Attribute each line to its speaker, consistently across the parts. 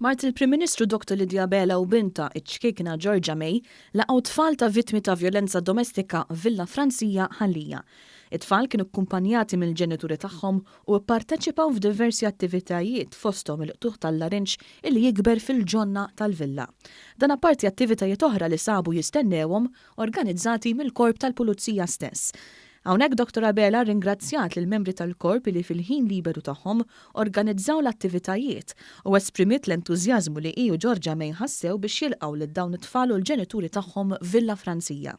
Speaker 1: Mart il-Prim Ministru Dr Lydia Abela u binta iċ-ċkejkna Giorgia Mae laqgħu tfal ta' vittmi ta' vjolenza domestika Villa Franzija ħallija. It-tfal kienu kkumpanjati mill-ġenituri tagħhom u pparteċipaw f'diversi attivitajiet fosthom il-qtugħ tal-larinġ illi jikber fil-ġonna tal-Villa. Dan apparti attivitajiet oħra li sabu jistennewhom organizzati mill-Korp tal-Pulizija stess. Hawnhekk Dr Abela ringrazzjat lill-membri tal-Korp li fil-ħin liberu tagħhom organizzaw l-attivitajiet u esprimiet l-entużjasmu li hi u Giorgia Mae ħassew biex jilqgħu lil dawn it-tfal u l-ġenituri tagħhom Villa Franzija.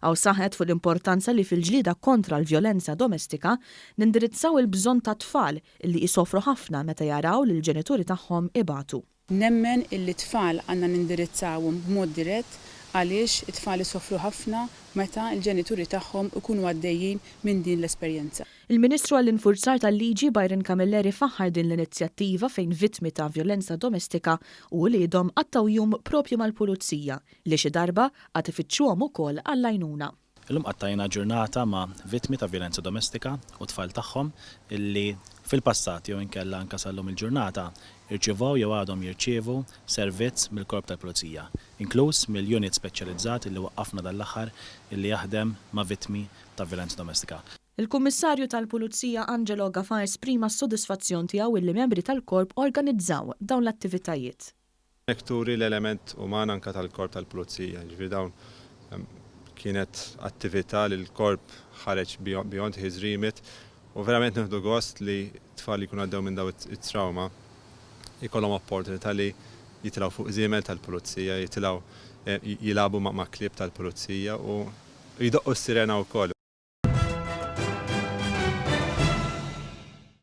Speaker 1: Aw saħet fuq l-importanza li fil-ġlieda kontra l-vjolenza domestika nindirizzaw il-bżonn ta' tfal illi jisofru ħafna meta jaraw li l-ġenituri tagħhom ibatu.
Speaker 2: Nemmen illi tfal għandna nindirizzawhom b'mod dirett għaliex it-tfal isofru ħafna meta l-ġenituri tagħhom ikunu għaddejjin minn din l-esperjenza.
Speaker 1: Il-Ministru għall-Infurzar tal-Liġi Byron Camilleri faħħar din l-inizjattiva fejn vittmi ta' vjolenza domestika u wliedhom għattawjum propju mal-Pulizija li xi darba għad ifittxuhom ukoll għall-għajnuna.
Speaker 3: Illum qattajna ġurnata ma' vittmi ta' vjolenza domestika u tfal tagħhom illi fil-passat jew inkella anke sallum il-ġurnata irċivaw jew għadhom jirċievu servizz mill-Korp tal-Pulizija, inkluż mill-unit speċjalizzat illi waqqafna dal-aħħar illi jaħdem ma' vittmi ta' vjolenza domestika.
Speaker 1: Il-Kummissarju tal-Pulizija Angelo Gafa esprima s-sodisfazzjon tiegħu illi membri tal-Korp organizzaw dawn l-attivitajiet.
Speaker 4: Nekturi l-element uman anke tal-Korp tal-Pulizija, ġifieri dawn kienet attività li l-Korp ħareġ beyond his remit u verament nieħdu gost li tfal li jkunu għaddew minn daw it-trauma jkollhom opportunità li jitilgħu fuq żiemel tal-Pulizija, jitilgħu jilagħbu ma' klieb tal-Pulizija u jdoqqu s-sirena wkoll.